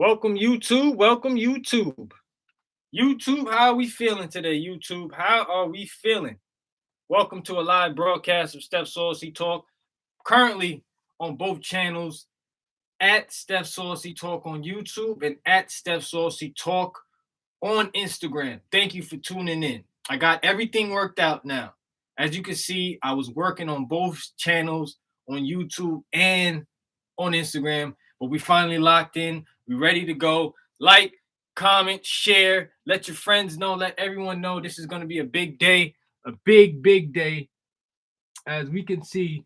Welcome, YouTube. Welcome, YouTube. YouTube, how are we feeling today, YouTube? How are we feeling? Welcome to a live broadcast of Steph Saucy Talk, currently on both channels at Steph Saucy Talk on YouTube and at Steph Saucy Talk on Instagram. Thank you for tuning in. I got everything worked out now. As you can see, I was working on both channels on YouTube and on Instagram, but we finally locked in. We're ready to go. Like, comment, share, let your friends know, let everyone know this is going to be a big day, a big day. As we can see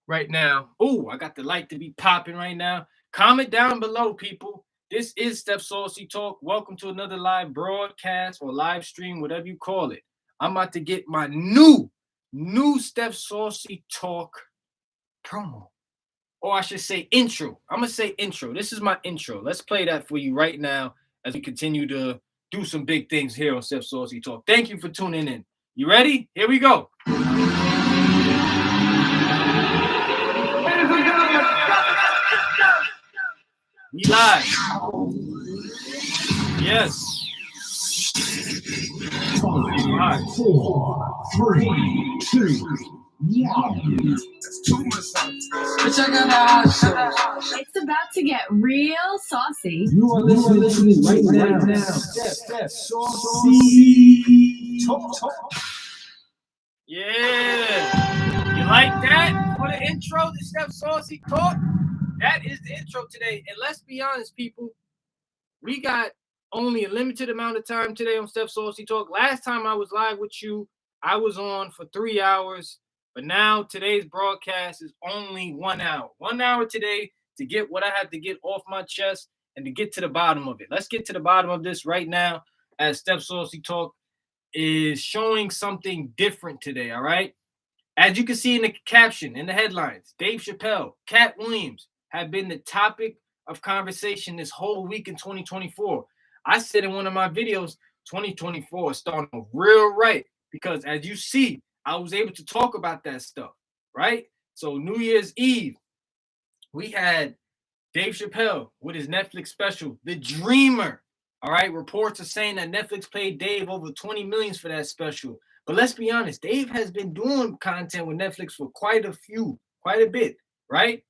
right now. Oh, I got the light to be popping right now. Comment down below, people. This is Steph Saucy Talk. Welcome to another live broadcast or live stream, whatever you call it. I'm about to get my new Steph Saucy Talk promo. Or I should say intro. I'm going to say intro. This is my intro. Let's play that for you right now as we continue to do some big things here on Steph Saucy Talk. Thank you for tuning in. You ready? Here we go. We live. Yes. 5, 4, 3, 2, 1. Check it out. It's about to get real saucy. You are listening right now. Steph Saucy Talk. Yeah. You like that for the intro to Steph Saucy Talk? That is the intro today. And let's be honest, people. We got only a limited amount of time today on Steph Saucy Talk. Last time I was live with you, I was on for 3 hours. But now today's broadcast is only 1 hour. 1 hour today to get what I have to get off my chest and to get to the bottom of it. Let's get to the bottom of this right now as Steph Saucy Talk is showing something different today, all right? As you can see in the caption, in the headlines, Dave Chappelle, Katt Williams have been the topic of conversation this whole week in 2024. I said in one of my videos, 2024 is starting off real right because as you see, I was able to talk about that stuff, right? So New Year's Eve, we had Dave Chappelle with his Netflix special, The Dreamer. All right, reports are saying that Netflix paid Dave over 20 million for that special. But let's be honest, Dave has been doing content with Netflix for quite a bit, right?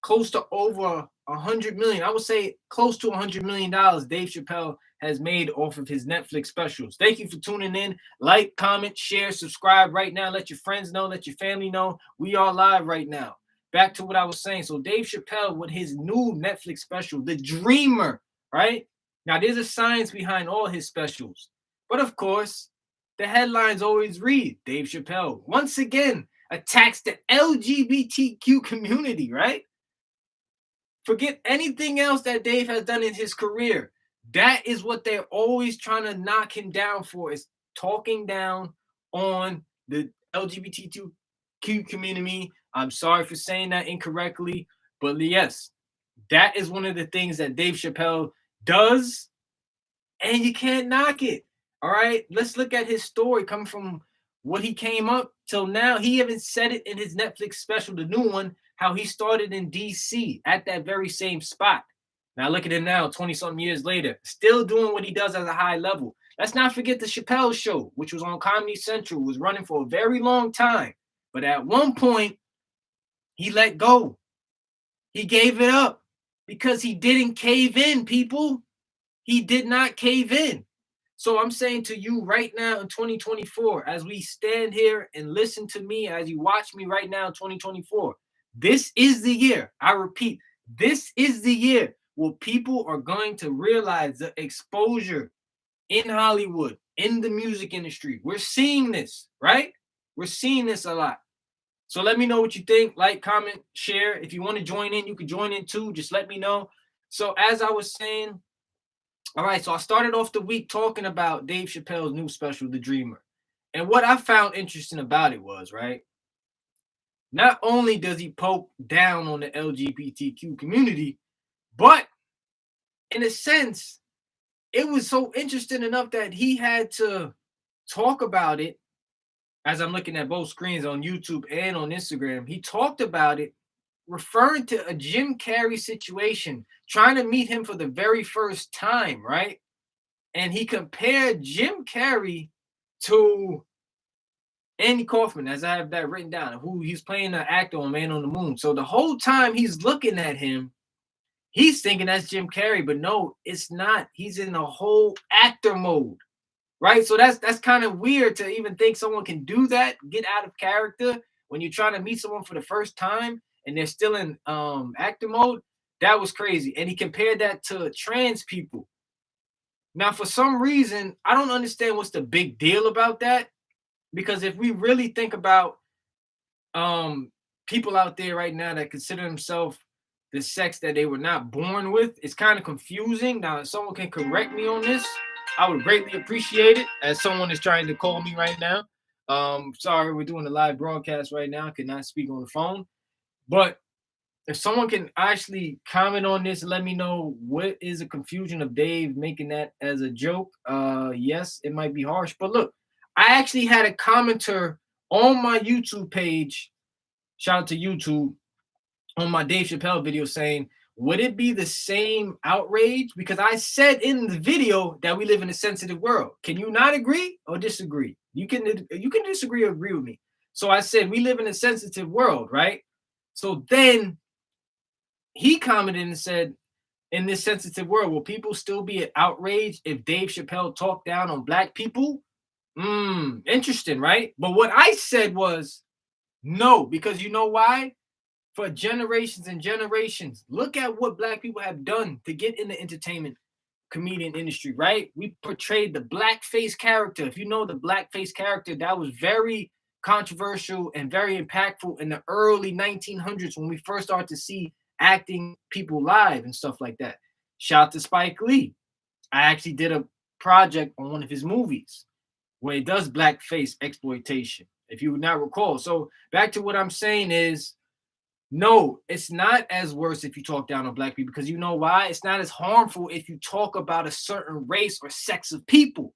Close to over 100 million. I would say close to $100 million Dave Chappelle has made off of his Netflix specials. Thank you for tuning in. Like, comment, share, subscribe right now. Let your friends know, let your family know. We are live right now. Back to what I was saying. So Dave Chappelle with his new Netflix special, The Dreamer, right? Now, there's a science behind all his specials. But of course, the headlines always read, Dave Chappelle once again attacks the LGBTQ community, right? Forget anything else that Dave has done in his career. That is what they're always trying to knock him down for, is talking down on the LGBTQ community. I'm sorry for saying that incorrectly, but yes, that is one of the things that Dave Chappelle does, and you can't knock it. All right, let's look at his story coming from what he came up till now. He even said it in his Netflix special, the new one, how he started in DC at that very same spot. Now look at him now, 20-something years later, still doing what he does at a high level. Let's not forget the Chappelle Show, which was on Comedy Central, was running for a very long time. But at one point, he let go. He gave it up because he didn't cave in, people. He did not cave in. So I'm saying to you right now in 2024, as we stand here and listen to me, as you watch me right now in 2024, this is the year. I repeat, this is the year where people are going to realize the exposure in Hollywood, in the music industry. We're seeing this, right? We're seeing this a lot. So let me know what you think. Like, comment, share. If you want to join in, you can join in too. Just let me know. So as I was saying, all right, so I started off the week talking about Dave Chappelle's new special, The Dreamer. And what I found interesting about it was, right, not only does he poke down on the LGBTQ community, but in a sense, it was so interesting enough that he had to talk about it. As I'm looking at both screens on YouTube and on Instagram, he talked about it referring to a Jim Carrey situation, trying to meet him for the very first time, right? And he compared Jim Carrey to Andy Kaufman, as I have that written down, who he's playing the actor on Man on the Moon. So the whole time he's looking at him, he's thinking that's Jim Carrey, but no, it's not. He's in a whole actor mode, right? So that's kind of weird to even think someone can do that, get out of character when you're trying to meet someone for the first time and they're still in actor mode. That was crazy. And he compared that to trans people. Now, for some reason, I don't understand what's the big deal about that. Because if we really think about people out there right now that consider themselves the sex that they were not born with, it's kind of confusing. Now, if someone can correct me on this, I would greatly appreciate it, as someone is trying to call me right now. Sorry, we're doing a live broadcast right now. I cannot speak on the phone. But if someone can actually comment on this and let me know what is the confusion of Dave making that as a joke. Yes, it might be harsh, but look, I actually had a commenter on my YouTube page, shout out to YouTube, on my Dave Chappelle video saying, would it be the same outrage? Because I said in the video that we live in a sensitive world. Can you not agree or disagree? You can disagree or agree with me. So I said we live in a sensitive world, right? So then he commented and said, in this sensitive world, will people still be outraged if Dave Chappelle talked down on black people? Interesting, right? But what I said was no, because you know why? For generations and generations, look at what black people have done to get in the entertainment comedian industry, right? We portrayed the blackface character. If you know the blackface character, that was very controversial and very impactful in the early 1900s when we first started to see acting people live and stuff like that. Shout out to Spike Lee. I actually did a project on one of his movies where it does blackface exploitation, if you would not recall. So back to what I'm saying is, no, it's not as worse if you talk down on black people, because you know why? It's not as harmful if you talk about a certain race or sex of people.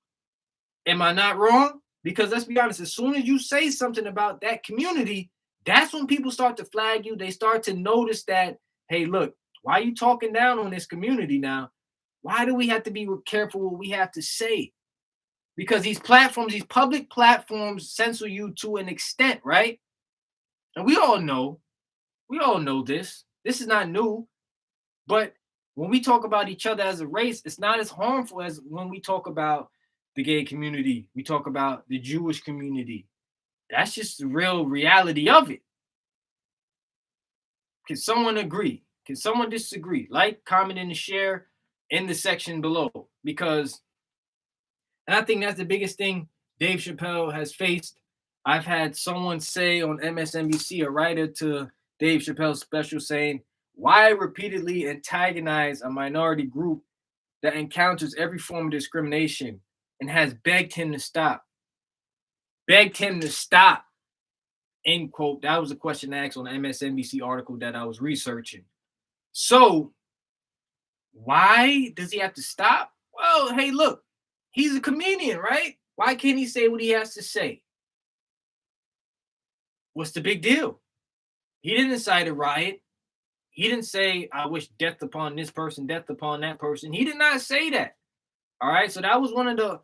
Am I not wrong? Because let's be honest, as soon as you say something about that community, that's when people start to flag you. They start to notice that, hey, look, why are you talking down on this community now? Why do we have to be careful what we have to say? Because these platforms, these public platforms, censor you to an extent, right? And we all know this. This is not new. But when we talk about each other as a race, it's not as harmful as when we talk about the gay community. We talk about the Jewish community. That's just the real reality of it. Can someone agree? Can someone disagree? Like, comment, and share in the section below. Because, and I think that's the biggest thing Dave Chappelle has faced. I've had someone say on MSNBC, a writer to Dave Chappelle's special, saying, why repeatedly antagonize a minority group that encounters every form of discrimination, and has begged him to stop. Begged him to stop. End quote. That was a question asked on the MSNBC article that I was researching. So why does he have to stop? Well, hey, look, he's a comedian, right? Why can't he say what he has to say? What's the big deal? He didn't incite a riot. He didn't say, I wish death upon this person, death upon that person. He did not say that. All right. So that was one of the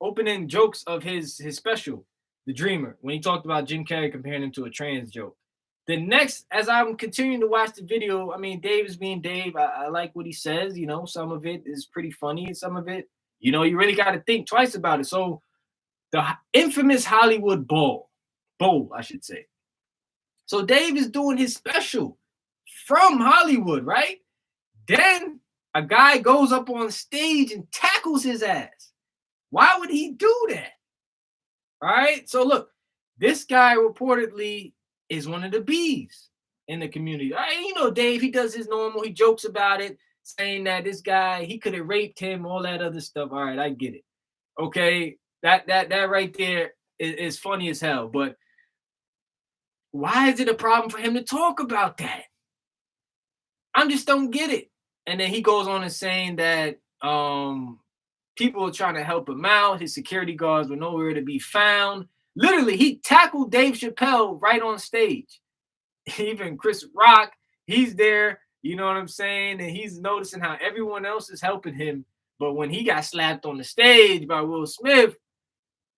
opening jokes of his special, The Dreamer, when he talked about Jim Carrey comparing him to a trans joke. The next, as I'm continuing to watch the video, I mean, Dave is being Dave. I like what he says. You know, some of it is pretty funny, and some of it, you know, you really got to think twice about it. So the infamous Hollywood Bowl, I should say. So Dave is doing his special from Hollywood, right? Then a guy goes up on stage and tackles his ass. Why would he do that? All right. So look, this guy reportedly is one of the bees in the community. All right, you know, Dave, he does his normal. He jokes about it, saying that this guy, he could have raped him, all that other stuff. All right, I get it. Okay, that right there is funny as hell. But why is it a problem for him to talk about that? I just don't get it. And then he goes on and saying that people are trying to help him out. His security guards were nowhere to be found. Literally, he tackled Dave Chappelle right on stage. Even Chris Rock, he's there, you know what I'm saying? And he's noticing how everyone else is helping him. But when he got slapped on the stage by Will Smith,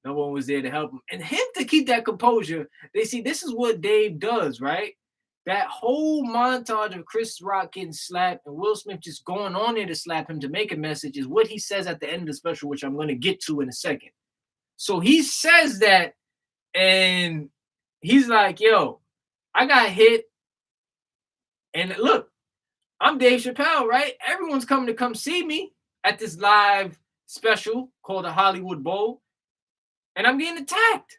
no one was there to help him. And him to keep that composure, they see this is what Dave does, right? That whole montage of Chris Rock getting slapped and Will Smith just going on there to slap him to make a message is what he says at the end of the special, which I'm going to get to in a second. So he says that, and he's like, yo, I got hit. And look, I'm Dave Chappelle, right? Everyone's coming to come see me at this live special called the Hollywood Bowl. And I'm getting attacked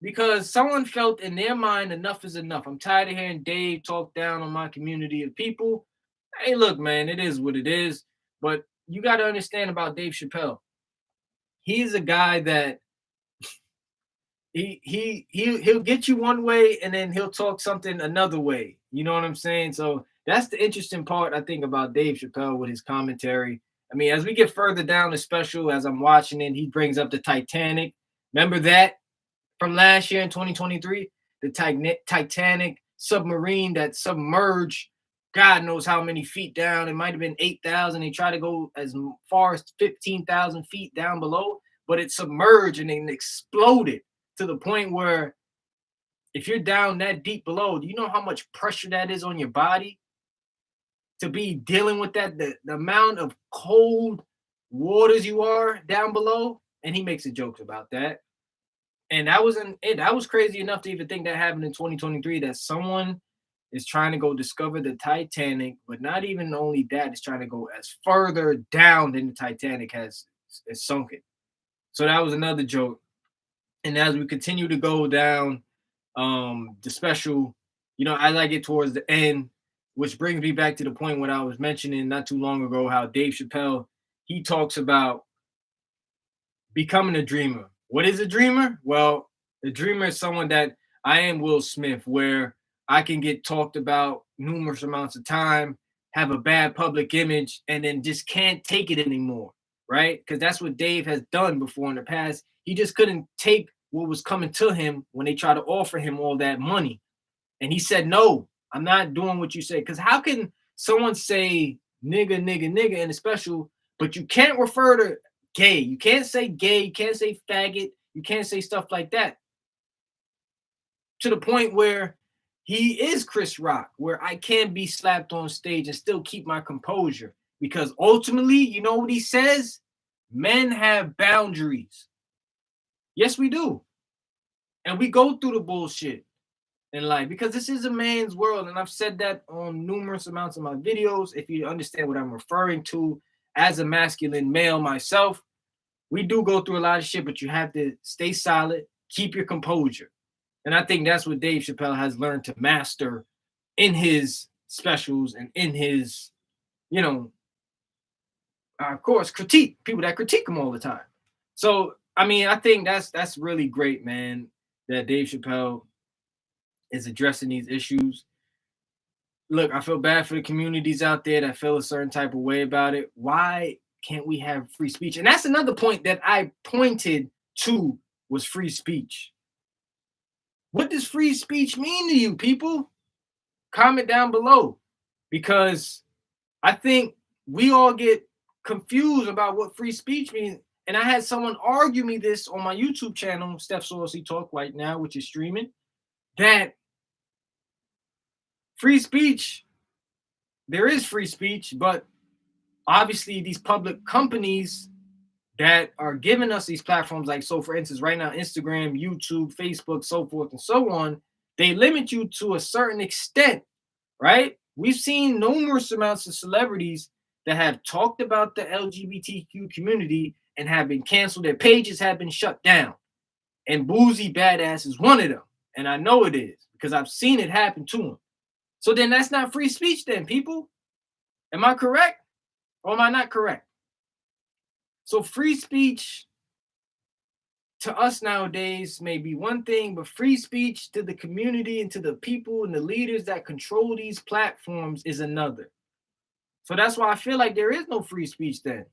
because someone felt in their mind enough is enough. I'm tired of hearing Dave talk down on my community of people. Hey, look, man, it is what it is. But you got to understand about Dave Chappelle. He's a guy that he'll get you one way and then he'll talk something another way. You know what I'm saying? So that's the interesting part, I think, about Dave Chappelle with his commentary. I mean, as we get further down the special, as I'm watching it, he brings up the Titanic. Remember that from last year in 2023? The Titanic submarine that submerged God knows how many feet down. It might have been 8,000. They tried to go as far as 15,000 feet down below, but it submerged and then exploded to the point where if you're down that deep below, do you know how much pressure that is on your body to be dealing with that? The amount of cold waters you are down below. And he makes a joke about that. And that was crazy enough to even think that happened in 2023, that someone is trying to go discover the Titanic, but not even only that, it's trying to go as further down than the Titanic has sunken. So that was another joke. And as we continue to go down the special, you know, as I get towards the end, which brings me back to the point what I was mentioning not too long ago, how Dave Chappelle, he talks about becoming a dreamer. What is a dreamer? Well, a dreamer is someone that I am Will Smith, where I can get talked about numerous amounts of time, have a bad public image, and then just can't take it anymore, right? Because that's what Dave has done before in the past. He just couldn't take what was coming to him when they tried to offer him all that money. And he said, no, I'm not doing what you say. Because how can someone say nigga, nigga, nigga in a special, but you can't refer to gay? You can't say gay. You can't say faggot. You can't say stuff like that. To the point where he is Chris Rock, where I can be slapped on stage and still keep my composure. Because ultimately, you know what he says? Men have boundaries. Yes, we do. And we go through the bullshit in life because this is a man's world. And I've said that on numerous amounts of my videos. If you understand what I'm referring to as a masculine male myself, we do go through a lot of shit, but you have to stay solid, keep your composure. And I think that's what Dave Chappelle has learned to master in his specials and in his, you know, of course, people that critique him all the time. So, I mean, I think that's really great, man, that Dave Chappelle is addressing these issues. Look, I feel bad for the communities out there that feel a certain type of way about it. Why can't we have free speech? And that's another point that I pointed to, was free speech. What does free speech mean to you, people? Comment down below, because I think we all get confused about what free speech means. And I had someone argue me this on my YouTube channel, Steph Saucy Talk right now, which is streaming, that free speech, there is free speech, but obviously these public companies that are giving us these platforms, like, so for instance, right now, Instagram, YouTube, Facebook, so forth and so on, they limit you to a certain extent, right? We've seen numerous amounts of celebrities that have talked about the LGBTQ community and have been canceled. Their pages have been shut down. And Boozy Badass is one of them. And I know it is because I've seen it happen to him. So then that's not free speech then, people. Am I correct or am I not correct? So free speech to us nowadays may be one thing, but free speech to the community and to the people and the leaders that control these platforms is another. So that's why I feel like there is no free speech then.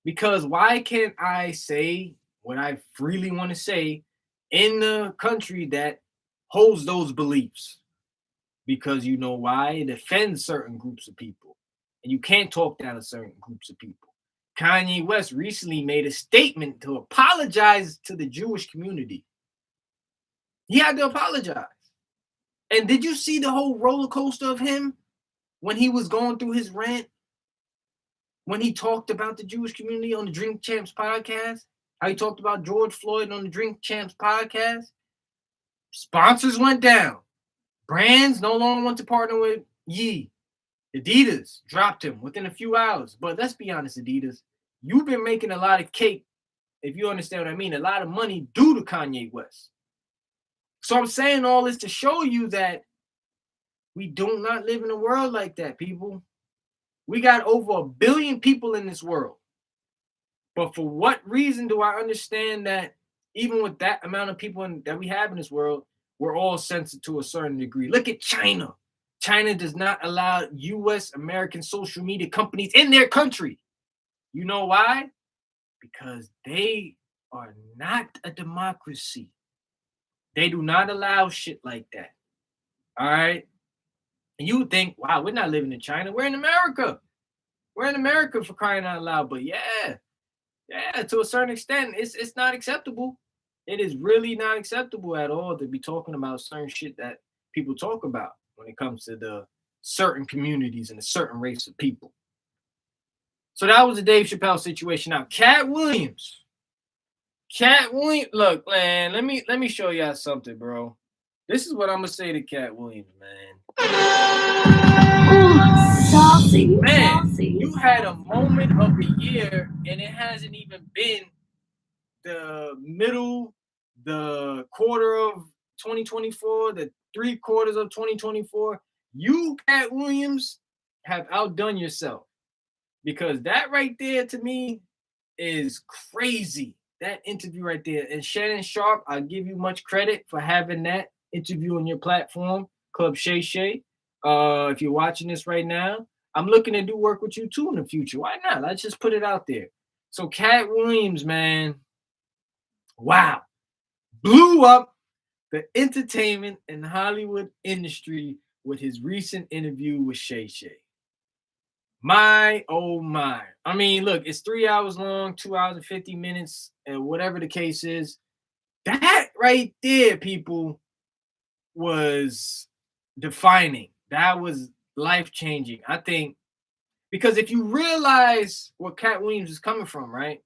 Because why can't I say what I freely want to say in the country that holds those beliefs. Because you know why? It offends certain groups of people. And you can't talk down to certain groups of people. Kanye West recently made a statement to apologize to the Jewish community. He had to apologize. And did you see the whole roller coaster of him when he was going through his rant? When he talked about the Jewish community on the Drink Champs podcast? How he talked about George Floyd on the Drink Champs podcast? Sponsors went down. Brands no longer want to partner with Ye. Adidas dropped him within a few hours. But let's be honest, Adidas, you've been making a lot of cake, if you understand what I mean, a lot of money due to Kanye West. So I'm saying all this to show you that we do not live in a world like that, people. We got over 1 billion people in this world. But for what reason do I understand that even with that amount of people that we have in this world, we're all censored to a certain degree? Look at China. China does not allow U.S. American social media companies in their country. You know why? Because they are not a democracy. They do not allow shit like that. All right? And you would think, wow, we're not living in China. We're in America. We're in America, for crying out loud. But yeah, to a certain extent, it's not acceptable. It is really not acceptable at all to be talking about certain shit that people talk about when it comes to the certain communities and a certain race of people. So that was the Dave Chappelle situation. Now, Katt Williams. Look, man, let me show y'all something, bro. This is what I'm gonna say to Katt Williams, man. Oh, saucy, Man, saucy. you had a moment of the year, and it hasn't even been the quarter of 2024, the 3 quarters of 2024. You, Katt Williams, have outdone yourself. Because that right there, to me, is crazy. That interview right there. And Shannon Sharp, I give you much credit for having that interview on your platform, Club Shay Shay. If you're watching this right now, I'm looking to do work with you too in the future. Why not? Let's just put it out there. So Katt Williams, man, wow, blew up the entertainment and Hollywood industry with his recent interview with Shay Shay. My, oh my. I mean, look, it's 3 hours long, 2 hours and 50 minutes, and whatever the case is. That right there, people, was defining. That was life-changing. I think, because if you realize where Katt Williams is coming from, right?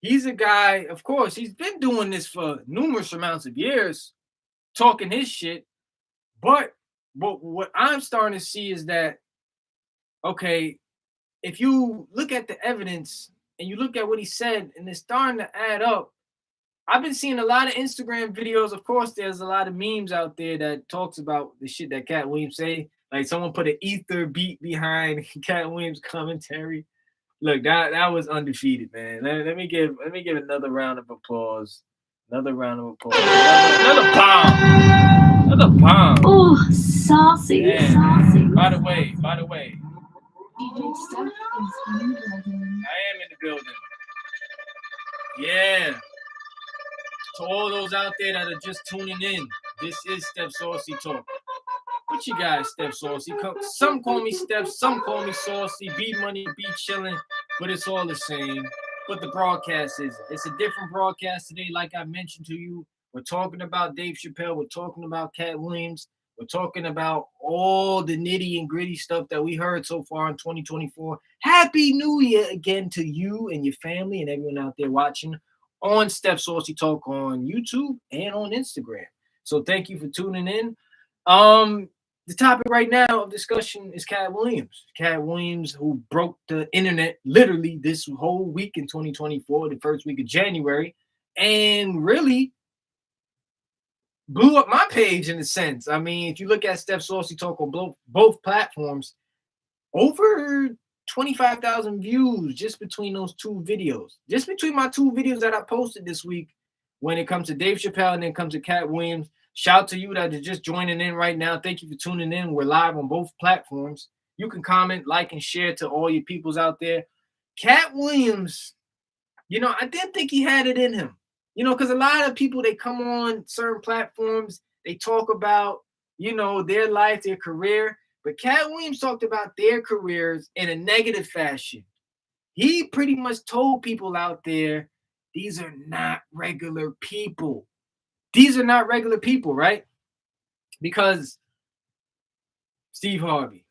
He's a guy, of course, he's been doing this for numerous amounts of years, talking his shit. But what I'm starting to see is that, okay, if you look at the evidence and you look at what he said, and it's starting to add up. I've been seeing a lot of Instagram videos. Of course, there's a lot of memes out there that talks about the shit that Katt Williams say. Like someone put an ether beat behind Katt Williams' commentary. Look, that was undefeated, man. Let me give another round of applause. Another round of applause. Another bomb. Another bomb. Oh, saucy, Yeah. saucy. By the way, DJ Steph is in the building. I am in the building. Yeah. To all those out there that are just tuning in, this is Steph Saucy Talk. What you guys, Steph Saucy? Some call me Steph, some call me Saucy, B Money, B Chillin', but it's all the same. But the broadcast is. It's a different broadcast today, like I mentioned to you. We're talking about Dave Chappelle. We're talking about Katt Williams. We're talking about all the nitty and gritty stuff that we heard so far in 2024. Happy New Year again to you and your family and everyone out there watching on Steph Saucy Talk on YouTube and on Instagram. So thank you for tuning in. The topic right now of discussion is Katt Williams. Katt Williams, who broke the internet literally this whole week in 2024, the first week of January, and really blew up my page in a sense. I mean, if you look at Steph Saucy Talk on both platforms, over 25,000 views just between those 2 videos. Just between my 2 videos that I posted this week when it comes to Dave Chappelle and then comes to Katt Williams. Shout out to you that are just joining in right now. Thank you for tuning in. We're live on both platforms. You can comment, like, and share to all your peoples out there. Katt Williams, I didn't think he had it in him. You know, because a lot of people, they come on certain platforms, they talk about, you know, their life, their career. But Katt Williams talked about their careers in a negative fashion. He pretty much told people out there, these are not regular people. These are not regular people, right? Because Steve Harvey,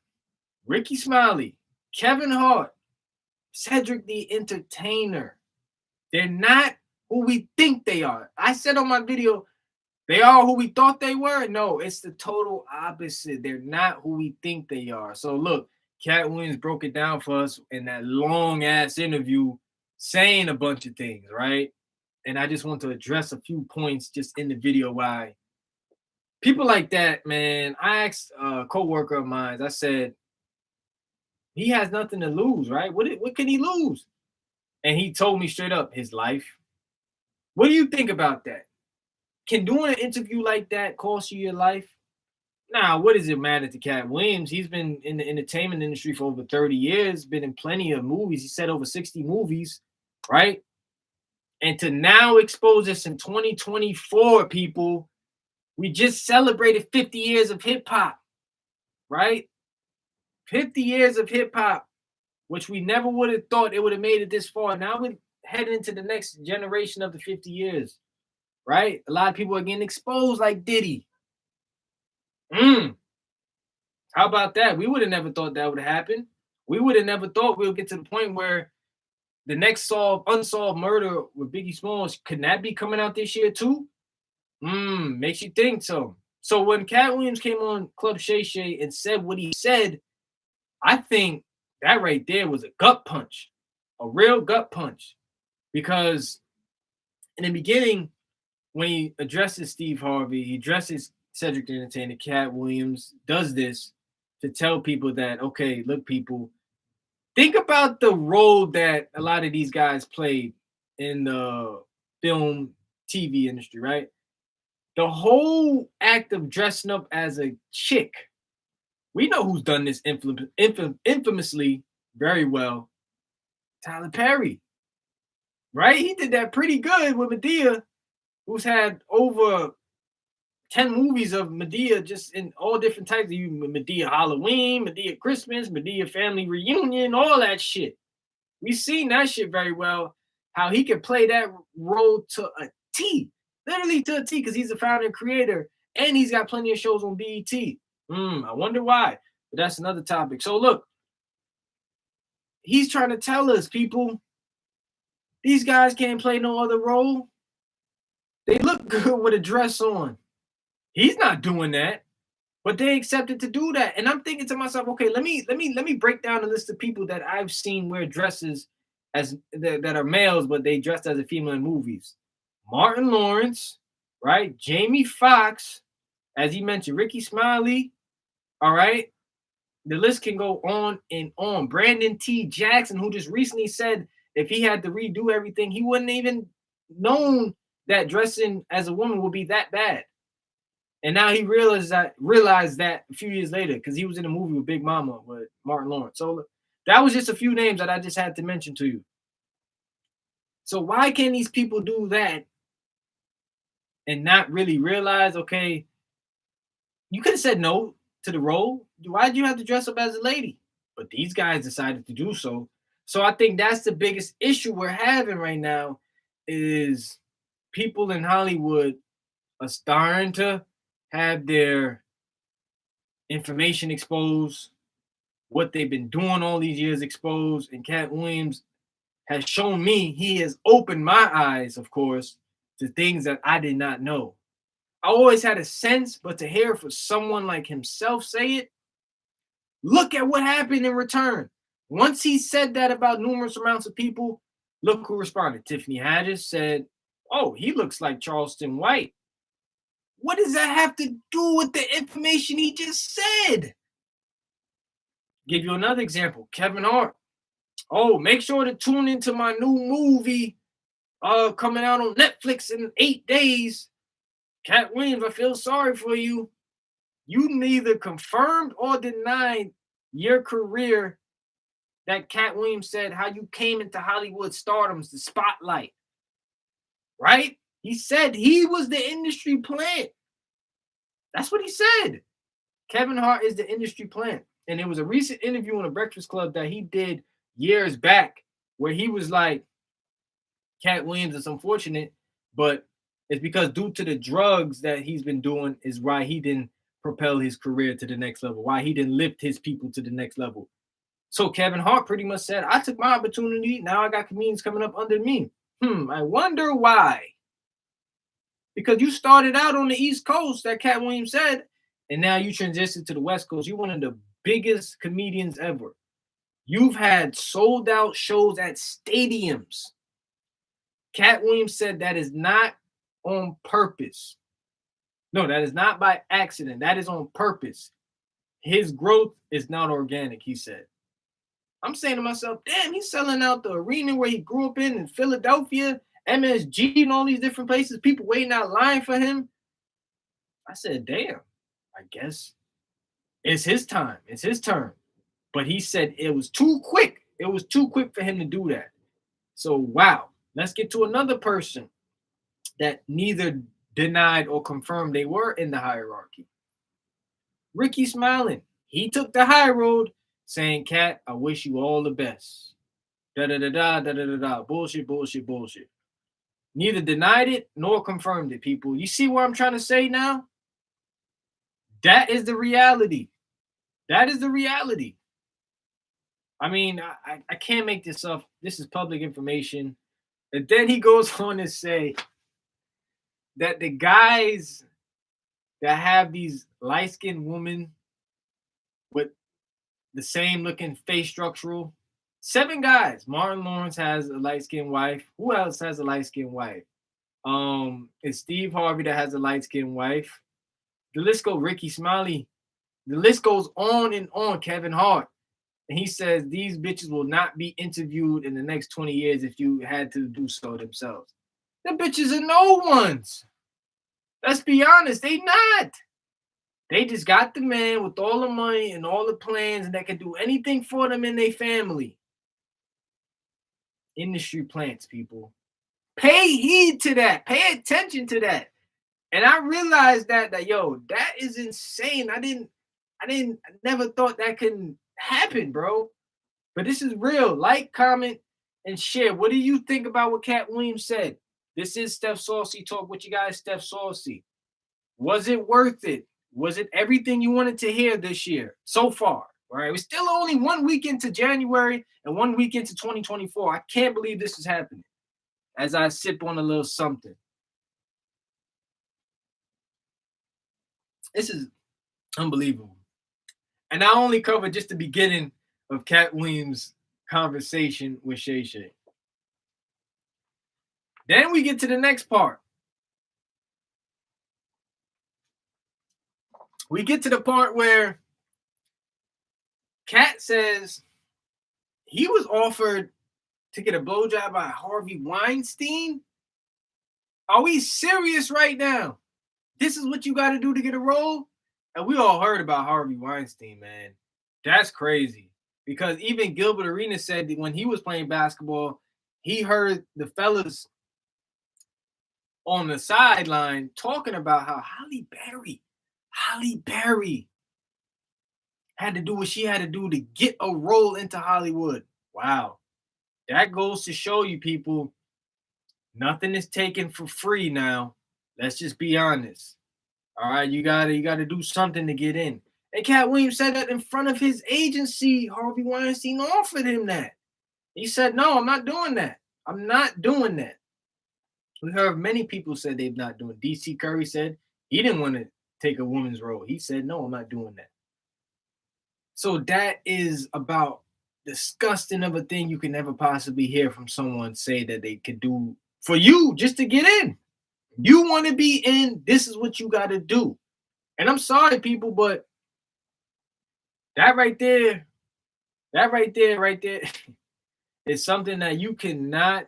Ricky Smiley, Kevin Hart, Cedric the Entertainer, they're not who we think they are. I said on my video, they are who we thought they were. No, it's the total opposite. They're not who we think they are. So look, Katt Williams broke it down for us in that long ass interview, saying a bunch of things, right? And I just want to address a few points just in the video why people like that, man. I asked a co-worker of mine, I said, he has nothing to lose, right? What can he lose? And he told me straight up, his life. What do you think about that? Can doing an interview like that cost you your life? Nah, what does it matter to Katt Williams? He's been in the entertainment industry for over 30 years, been in plenty of movies. He said over 60 movies, right? And to now expose us in 2024, people, we just celebrated 50 years of hip hop, right? 50 years of hip hop, which we never would have thought it would have made it this far. Now we're heading into the next generation of the 50 years, right? A lot of people are getting exposed like Diddy. How about that? We would have never thought that would happen. We would have never thought we would get to the point where the next unsolved murder with Biggie Smalls, could that be coming out this year too? Makes you think so. So when Katt Williams came on Club Shay Shay and said what he said, I think that right there was a gut punch, a real gut punch. Because in the beginning, when he addresses Steve Harvey, he addresses Cedric the Entertainer, Katt Williams does this to tell people that, okay, look, people, think about the role that a lot of these guys played in the film, TV industry, right? The whole act of dressing up as a chick. We know who's done this infamously very well. Tyler Perry, right? He did that pretty good with Madea, who's had over 10 movies of Madea just in all different types of Madea Halloween, Madea Christmas, Madea Family Reunion, all that shit. We've seen that shit very well, how he can play that role to a T, literally to a T, because he's the founder and creator, and he's got plenty of shows on BET. I wonder why, but that's another topic. So look, he's trying to tell us, people, these guys can't play no other role. They look good with a dress on. He's not doing that, but they accepted to do that. And I'm thinking to myself, okay, let me break down a list of people that I've seen wear dresses as that are males, but they dressed as a female in movies. Martin Lawrence, right? Jamie Foxx, as he mentioned, Ricky Smiley, all right? The list can go on and on. Brandon T. Jackson, who just recently said if he had to redo everything, he wouldn't even known that dressing as a woman would be that bad. And now he realized that a few years later, because he was in a movie with Big Mama with Martin Lawrence. So that was just a few names that I just had to mention to you. So why can't these people do that and not really realize, okay, you could have said no to the role. Why did you have to dress up as a lady? But these guys decided to do so. So I think that's the biggest issue we're having right now is people in Hollywood are starting to have their information exposed, what they've been doing all these years exposed, and Katt Williams has shown me, he has opened my eyes, of course, to things that I did not know. I always had a sense, but to hear for someone like himself say it, look at what happened in return. Once he said that about numerous amounts of people, look who responded. Tiffany Haddish said, oh, he looks like Charleston White. What does that have to do with the information he just said? Give you another example. Kevin Hart. Oh, make sure to tune into my new movie coming out on Netflix in 8 days. Katt Williams, I feel sorry for you. You neither confirmed or denied your career that Katt Williams said how you came into Hollywood stardom's the spotlight. Right? He said he was the industry plant. That's what he said. Kevin Hart is the industry plant. And it was a recent interview on the Breakfast Club that he did years back where he was like, Katt Williams is unfortunate, but it's because due to the drugs that he's been doing is why he didn't propel his career to the next level, why he didn't lift his people to the next level. So Kevin Hart pretty much said, I took my opportunity. Now I got comedians coming up under me. I wonder why. Because you started out on the East Coast, that Katt Williams said, and now you transitioned to the West Coast. You're one of the biggest comedians ever. You've had sold out shows at stadiums. Katt Williams said that is not on purpose. No, that is not by accident. That is on purpose. His growth is not organic, he said. I'm saying to myself, damn, he's selling out the arena where he grew up in Philadelphia, MSG, and all these different places. People waiting out line for him. I said, damn, I guess it's his time. It's his turn. But he said it was too quick. It was too quick for him to do that. So, wow. Let's get to another person that neither denied or confirmed they were in the hierarchy. Ricky Smiley. He took the high road saying, Katt, I wish you all the best. Da-da-da-da, da-da-da-da. Bullshit, bullshit, bullshit. Neither denied it nor confirmed it, people. You see what I'm trying to say now? That is the reality. That is the reality. I mean, I can't make this up. This is public information. And then he goes on to say that the guys that have these light-skinned women with the same looking face structural, 7 guys. Martin Lawrence has a light-skinned wife. Who else has a light-skinned wife? It's Steve Harvey that has a light-skinned wife. The list goes, Ricky Smiley. The list goes on and on, Kevin Hart. And he says these bitches will not be interviewed in the next 20 years if you had to do so themselves. The bitches are no ones. Let's be honest, they not. They just got the man with all the money and all the plans and that can do anything for them and their family. Industry plants, people. Pay heed to that. Pay attention to that. And I realized that yo, that is insane. I never thought that could happen, bro. But this is real. Like, comment, and share. What do you think about what Katt Williams said? This is Steph Saucy Talk with you guys, Steph Saucy. Was it worth it? Was it everything you wanted to hear this year so far? All right, we're still only 1 week into January and 1 week into 2024. I can't believe this is happening as I sip on a little something. This is unbelievable. And I only covered just the beginning of Katt Williams' conversation with Shay Shay. Then we get to the next part. We get to the part where Katt says he was offered to get a blowjob by Harvey Weinstein. Are we serious right now? This is what you got to do to get a role? And we all heard about Harvey Weinstein, man. That's crazy. Because even Gilbert Arenas said that when he was playing basketball, he heard the fellas on the sideline talking about how Halle Berry had to do what she had to do to get a role into Hollywood. Wow. That goes to show you, people, nothing is taken for free now. Let's just be honest. All right, you gotta do something to get in. And Katt Williams said that in front of his agency. Harvey Weinstein offered him that. He said, no, I'm not doing that. I'm not doing that. We heard many people say they're not doing. D.C. Curry said he didn't want to take a woman's role. He said, no, I'm not doing that. So that is about disgusting of a thing you can never possibly hear from someone say that they could do for you just to get in. You want to be in, this is what you got to do. And I'm sorry, people, but that right there is something that you cannot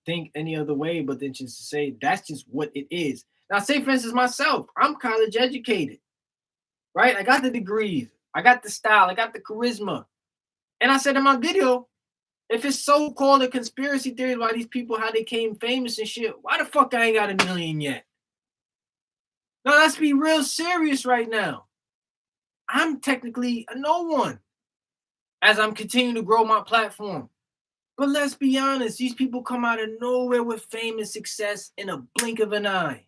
think any other way but then just to say that's just what it is. Now, say, for instance, myself, I'm college educated, right? I got the degrees. I got the style. I got the charisma. And I said in my video, If it's so-called a conspiracy theory why these people, how they came famous and shit, why the fuck I ain't got 1 million yet? Now let's be real serious right now. I'm technically a no one as I'm continuing to grow my platform. But let's be honest, these people come out of nowhere with fame and success in a blink of an eye.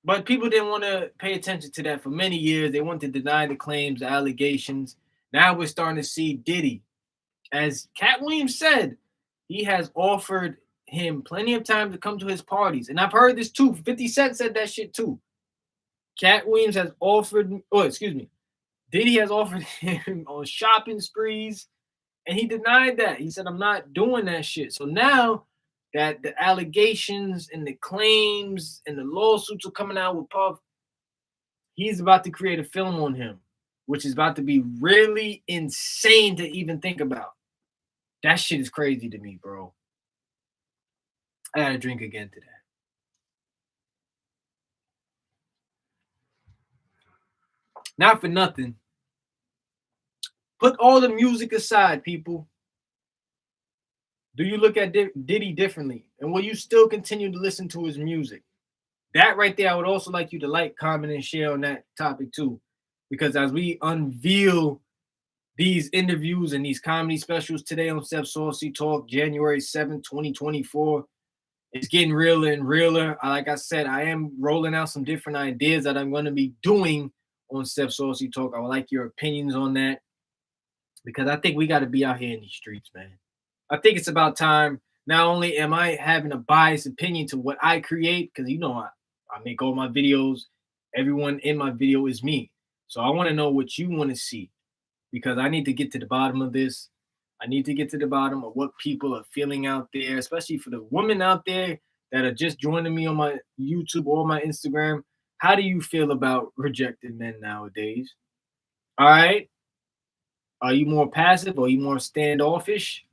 But people didn't want to pay attention to that for many years. They wanted to deny the claims, the allegations. Now we're starting to see Diddy. As Katt Williams said, he has offered him plenty of time to come to his parties. And I've heard this too. 50 Cent said that shit too. Katt Williams has offered, Diddy has offered him on shopping sprees, and he denied that. He said, I'm not doing that shit. So now that the allegations and the claims and the lawsuits are coming out with Puff, he's about to create a film on him, which is about to be really insane to even think about. That shit is crazy to me, bro. I gotta drink again today. Not for nothing. Put all the music aside, people. Do you look at Diddy differently? And will you still continue to listen to his music? That right there, I would also like you to like, comment, and share on that topic too. Because as we unveil these interviews and these comedy specials today on Steph Saucy Talk, January 7th, 2024, it's getting realer and realer. Like I said, I am rolling out some different ideas that I'm going to be doing on Steph Saucy Talk. I would like your opinions on that because I think we got to be out here in these streets, man. I think it's about time. Not only am I having a biased opinion to what I create, because you know I make all my videos. Everyone in my video is me. So I want to know what you want to see because I need to get to the bottom of this. I need to get to the bottom of what people are feeling out there, especially for the women out there that are just joining me on my YouTube or my Instagram. How do you feel about rejected men nowadays? All right. Are you more passive or are you more standoffish?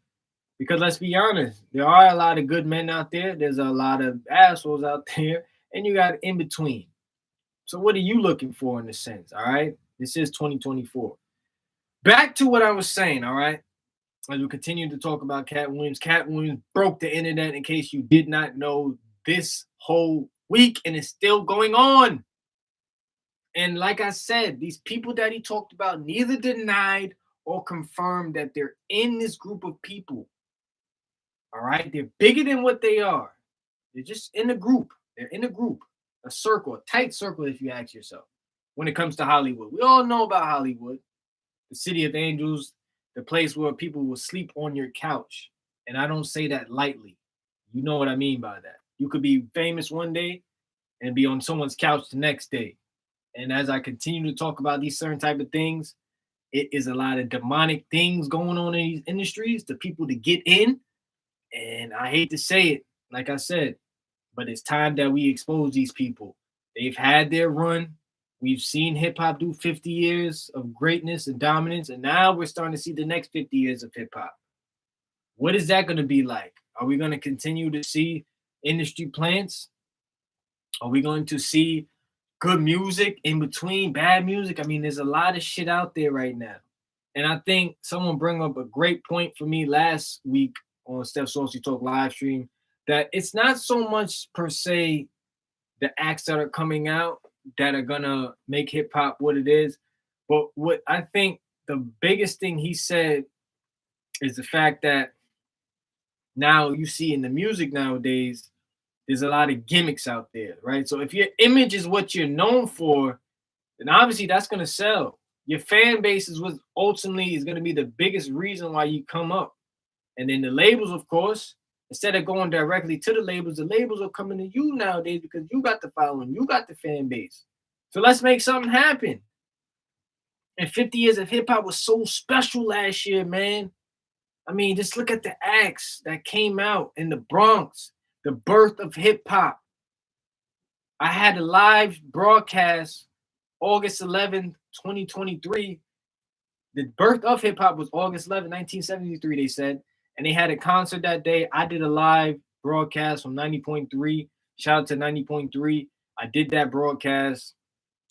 Because let's be honest, there are a lot of good men out there. There's a lot of assholes out there, and you got in between. So what are you looking for in a sense? All right. This is 2024. Back to what I was saying. All right. As we continue to talk about Katt Williams. Katt Williams broke the internet, in case you did not know, this whole week, and it's still going on. And like I said, these people that he talked about neither denied or confirmed that they're in this group of people. All right? They're bigger than what they are. They're just in a group. They're in a group, a circle, a tight circle, if you ask yourself, when it comes to Hollywood. We all know about Hollywood, the city of angels, the place where people will sleep on your couch. And I don't say that lightly. You know what I mean by that. You could be famous one day and be on someone's couch the next day. And as I continue to talk about these certain type of things, it is a lot of demonic things going on in these industries to people to get in. And I hate to say it, like I said, but it's time that we expose these people. They've had their run. We've seen hip hop do 50 years of greatness and dominance, and now we're starting to see the next 50 years of hip hop. What is that going to be like? Are we going to continue to see industry plants? Are we going to see good music in between bad music? I mean, there's a lot of shit out there right now. And I think someone bring up a great point for me last week on Steph Saucy Talk live stream, that it's not so much per se the acts that are coming out that are gonna make hip hop what it is, but what I think the biggest thing he said is the fact that now you see in the music nowadays, there's a lot of gimmicks out there, right? So if your image is what you're known for, then obviously that's gonna sell. Your fan base is what ultimately is gonna be the biggest reason why you come up. And then the labels, of course, instead of going directly to the labels are coming to you nowadays because you got the following, you got the fan base. So let's make something happen. And 50 years of hip hop was so special last year, man. I mean, just look at the acts that came out in the Bronx, the birth of hip hop. I had a live broadcast August 11th, 2023. The birth of hip hop was August 11th, 1973, they said. And they had a concert that day. I did a live broadcast from 90.3. Shout out to 90.3. I did that broadcast,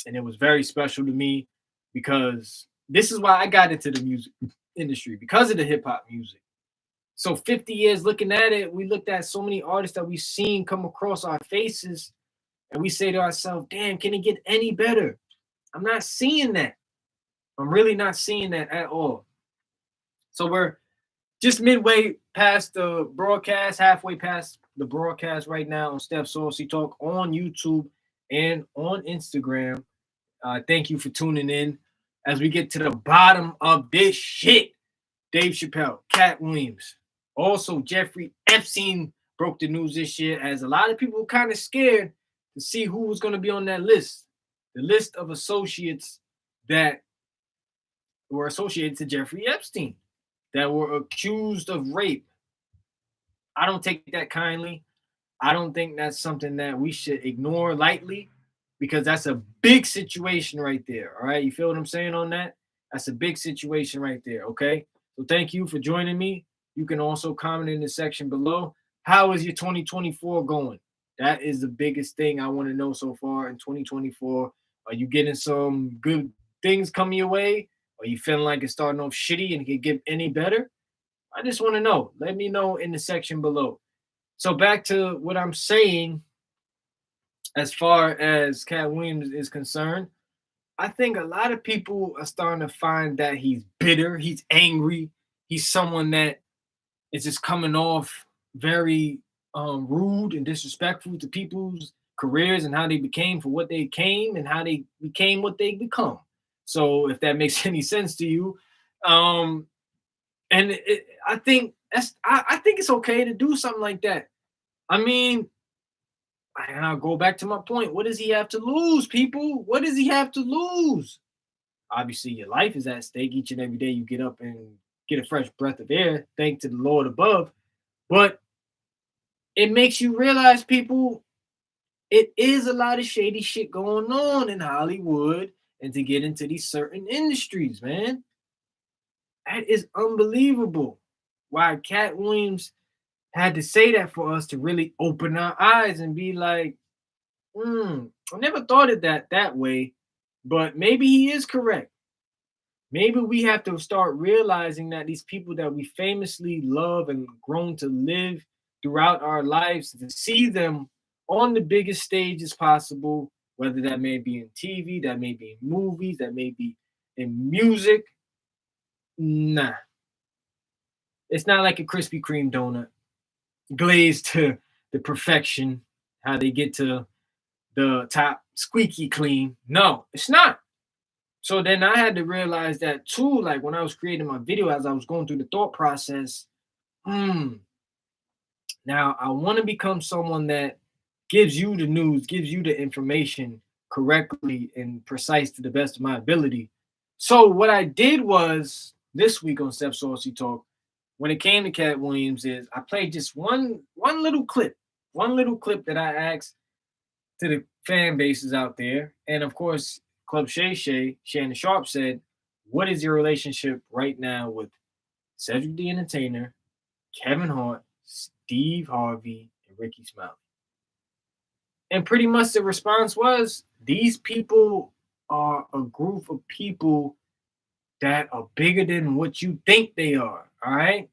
and it was very special to me because this is why I got into the music industry, because of the hip hop music. So 50 years looking at it, we looked at so many artists that we've seen come across our faces, and we say to ourselves, damn, can it get any better? I'm not seeing that. I'm really not seeing that at all. So we're just midway past the broadcast, halfway past the broadcast right now on Steph Saucy Talk on YouTube and on Instagram. Thank you for tuning in as we get to the bottom of this shit. Dave Chappelle, Katt Williams. Also, Jeffrey Epstein broke the news this year, as a lot of people were kind of scared to see who was going to be on that list. The list of associates that were associated to Jeffrey Epstein, that were accused of rape. I don't take that kindly. I don't think that's something that we should ignore lightly, because that's a big situation right there. All right. You feel what I'm saying on that? That's a big situation right there. Okay. So thank you for joining me. You can also comment in the section below. How is your 2024 going? That is the biggest thing I want to know so far in 2024. Are you getting some good things coming your way? Are you feeling like it's starting off shitty and it can get any better? I just want to know. Let me know in the section below. So back to what I'm saying, as far as Katt Williams is concerned, I think a lot of people are starting to find that he's bitter, he's angry, he's someone that is just coming off very rude and disrespectful to people's careers and how they became for what they came and how they became what they become. So if that makes any sense to you, I think I think it's okay to do something like that. I mean, and I'll go back to my point. What does he have to lose, people? What does he have to lose? Obviously, your life is at stake each and every day you get up and get a fresh breath of air, thanks to the Lord above. But it makes you realize, people, it is a lot of shady shit going on in Hollywood and to get into these certain industries, man. That is unbelievable. Why Katt Williams had to say that for us to really open our eyes and be like, I never thought of that way, but maybe he is correct. Maybe we have to start realizing that these people that we famously love and grown to live throughout our lives, to see them on the biggest stages possible, whether that may be in TV, that may be in movies, that may be in music. Nah. It's not like a Krispy Kreme donut glazed to the perfection, how they get to the top squeaky clean. No, it's not. So then I had to realize that too, like when I was creating my video, as I was going through the thought process, now I want to become someone that gives you the news, gives you the information correctly and precise to the best of my ability. So what I did was, this week on Steph Saucy Talk, when it came to Katt Williams, is I played just one little clip that I asked to the fan bases out there. And of course, Club Shannon Sharp said, what is your relationship right now with Cedric the Entertainer, Kevin Hart, Steve Harvey, and Ricky Smiley? And pretty much the response was, these people are a group of people that are bigger than what you think they are, all right?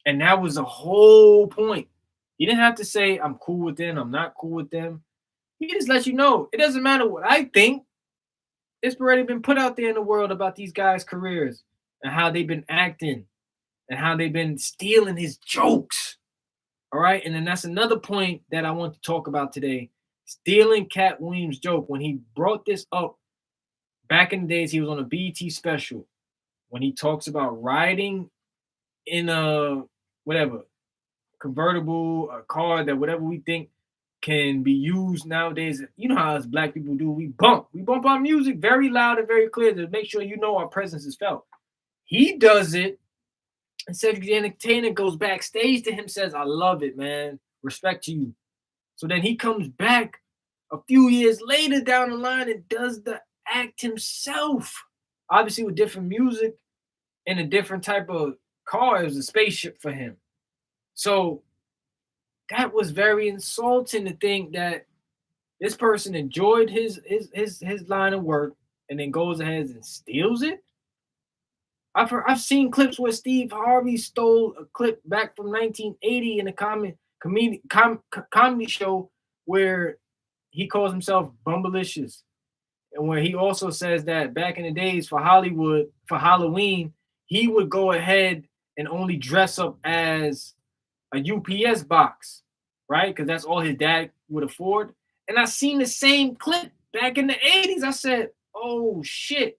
And that was the whole point. He didn't have to say, I'm cool with them, I'm not cool with them. He just let you know, it doesn't matter what I think. It's already been put out there in the world about these guys' careers and how they've been acting and how they've been stealing his jokes. All right. And then that's another point that I want to talk about today. Stealing Katt Williams' joke. When he brought this up back in the days, he was on a BET special when he talks about riding in a whatever convertible, a car that whatever we think can be used nowadays. You know how us black people do. We bump our music very loud and very clear to make sure you know our presence is felt. He does it, and Cedric the Entertainer goes backstage to him, says, I love it, man. Respect to you. So then he comes back a few years later down the line and does the act himself. Obviously with different music and a different type of car. It was a spaceship for him. So that was very insulting to think that this person enjoyed his line of work and then goes ahead and steals it. I've seen clips where Steve Harvey stole a clip back from 1980 in a comedy show where he calls himself Bumblicious, and where he also says that back in the days for Hollywood, for Halloween, he would go ahead and only dress up as a UPS box, right? Because that's all his dad would afford. And I seen the same clip back in the 80s. I said, oh shit,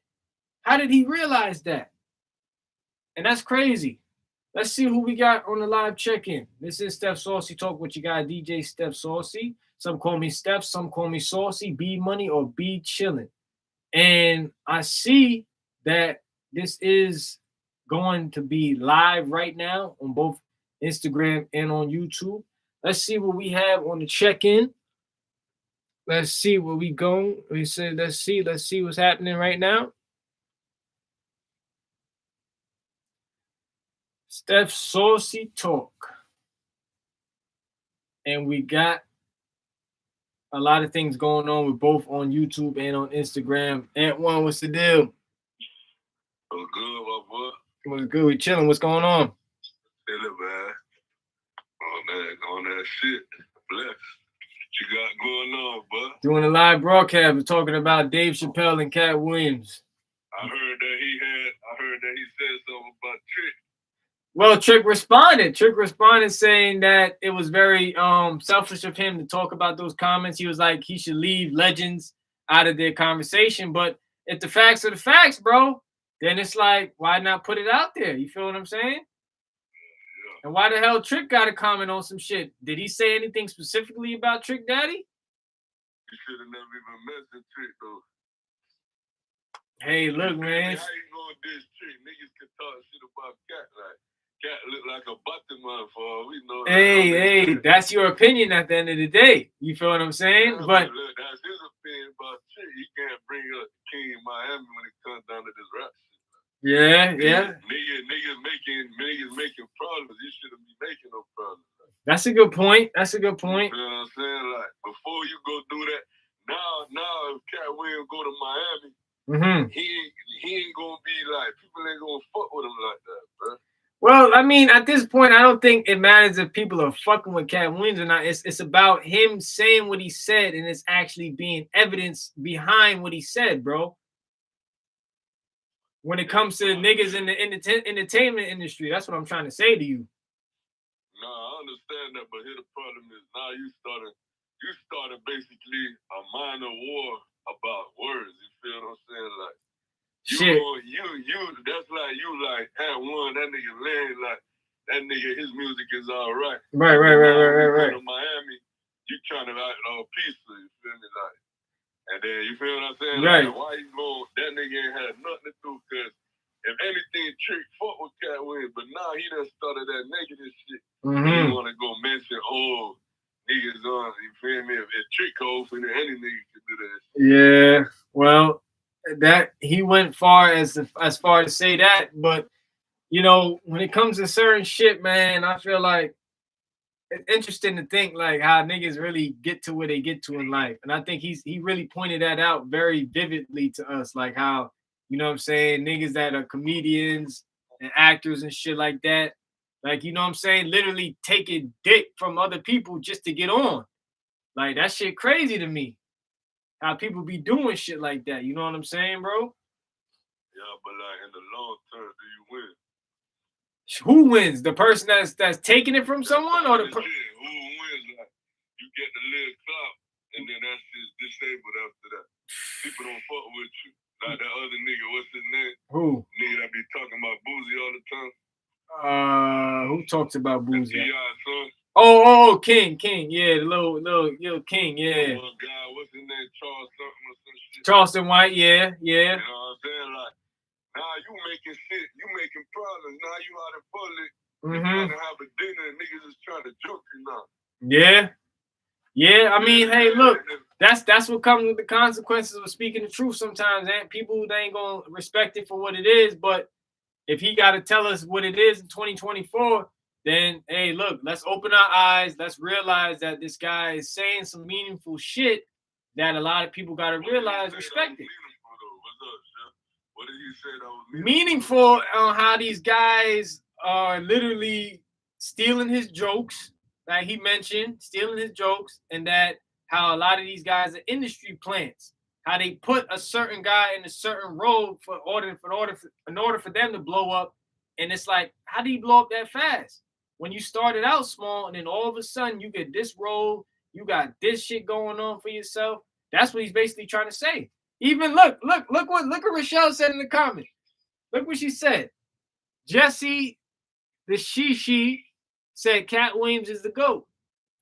how did he realize that? And that's crazy. Let's see who we got on the live check-in. This is Steph Saucy Talk with your guy, DJ Steph Saucy. Some call me Steph, some call me Saucy, B Money, or B Chillin'. And I see that this is going to be live right now on both Instagram and on YouTube. Let's see what we have on the check-in. Let's see where we go. Let's see what's happening right now. Steph Saucy Talk. And we got a lot of things going on with both on YouTube and on Instagram. Ant1, what's the deal? What's good, my boy? What's good? We chilling. What's going on? Chilling, man. On that shit. Bless. What you got going on, bud? Doing a live broadcast. We're talking about Dave Chappelle and Katt Williams. I heard that he said something about Trick. Well, Trick responded saying that it was very selfish of him to talk about those comments. He was like, he should leave legends out of their conversation. But if the facts are the facts, bro, then it's like, why not put it out there? You feel what I'm saying? Yeah. And why the hell Trick got to comment on some shit? Did he say anything specifically about Trick Daddy? You should have never even mentioned Trick, though. Hey, look, man. How you gonna diss Trick? Niggas can talk shit about Katt. Like, Katt look like a button man for all we know. Hey, that's your opinion at the end of the day. You feel what I'm saying? Yeah, but look, that's his opinion about Trick. He can't bring up King Miami when it comes down to this rap shit. Yeah. Niggas making problems. You shouldn't be making no problems. That's a good point. You know what I'm saying? Like, before you go do that, now if Katt Williams go to Miami, he ain't gonna be like, people ain't gonna fuck with him like that, bro. Well, I mean, at this point, I don't think it matters if people are fucking with Katt Williams or not. It's about him saying what he said, and it's actually being evidence behind what he said, bro. When it comes to niggas in the entertainment industry, that's what I'm trying to say to you. No, I understand that, but here the problem is now you started basically a minor war about words. You feel what I'm saying? Like, shit. That's like you like at one that nigga Lane, like that nigga, his music is all right. Right. To Miami, you trying to act all peaceful. You feel me? Like, and then you feel what I'm saying? Right. Like, why you going? That nigga ain't had nothing to do. Cause if anything, Trick fuck with Katt Williams, but now he done started that negative shit. You want to go mention, niggas on, you feel me? If Trick open, any nigga can do that shit. Yeah, well, that he went far as far to say that, but you know, when it comes to certain shit, man, I feel like it's interesting to think like how niggas really get to where they get to in life, and I think he really pointed that out very vividly to us, like how, you know what I'm saying, niggas that are comedians and actors and shit like that, like, you know what I'm saying, literally taking dick from other people just to get on. Like, that shit crazy to me. How people be doing shit like that. You know what I'm saying, bro? Yeah, but like in the long term, do you win? Who wins? The person that's taking it from someone, or the who wins? Like, you get the little clout, and then that's just disabled after that. People don't fuck with you. Like that other nigga, what's his name? Who? Nigga that be talking about Boozy all the time. Who talks about Boozy? T.I. son. Oh, King, yeah, the little King, yeah. Little guy, what's his name? Charles something or some shit. Charleston White, yeah. You know what I'm saying? Like, now you making shit, you making problems. Now you out in public, you trying to have a dinner, and niggas is trying to joke you now. Yeah. I mean, hey, look, that's what comes with the consequences of speaking the truth. Sometimes, and people, they ain't gonna respect it for what it is. But if he got to tell us what it is in 2024, then hey, look, let's open our eyes. Let's realize that this guy is saying some meaningful shit that a lot of people got to realize, respect it. you said that was meaningful on how these guys are literally stealing his jokes, like he mentioned, stealing his jokes, and that how a lot of these guys are industry plants. How they put a certain guy in a certain role in order for them to blow up, and it's like, how do you blow up that fast? When you started out small, and then all of a sudden you get this role, you got this shit going on for yourself. That's what he's basically trying to say. Even look what Rochelle said in the comment. Look what she said. Jesse, the she said Katt Williams is the GOAT.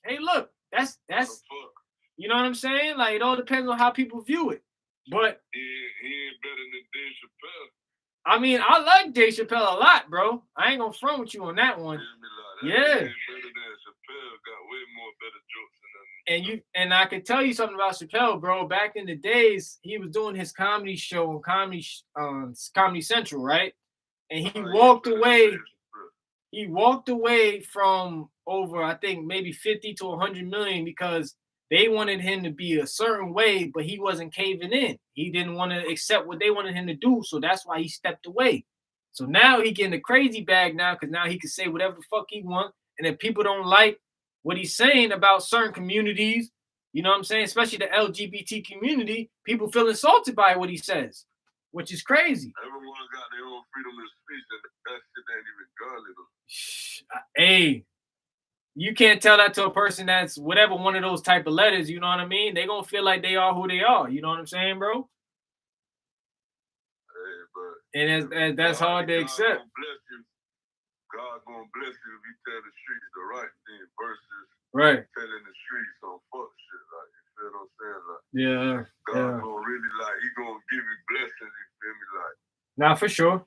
Hey, look, that's you know what I'm saying? Like, it all depends on how people view it. But he ain't better than Dave Chappelle. I mean, I like Dave Chappelle a lot, bro. I ain't gonna front with you on that one. Yeah. Yeah. Better than Chappelle, got way more better jokes than And I could tell you something about Chappelle, bro. Back in the days, he was doing his comedy show on Comedy Central, right? And he walked away. He walked away from over, I think, maybe 50 to 100 million because they wanted him to be a certain way, but he wasn't caving in. He didn't want to accept what they wanted him to do, so that's why he stepped away. So now he getting a crazy bag now because now he can say whatever the fuck he wants. And if people don't like what he's saying about certain communities, you know what I'm saying, especially the LGBT community, people feel insulted by what he says, which is crazy. Everyone got their own freedom of speech, and that shit ain't even godly. Hey, you can't tell that to a person that's whatever one of those type of letters, you know what I mean? They gonna feel like they are who they are, you know what I'm saying, bro? Hey, but and that's hard to accept. God gonna bless you if you tell the streets the right thing versus telling the streets some fuck shit. Like, you feel what I'm saying? Like, God gonna really, like, he gonna give you blessings, you feel me? Like, nah, for sure.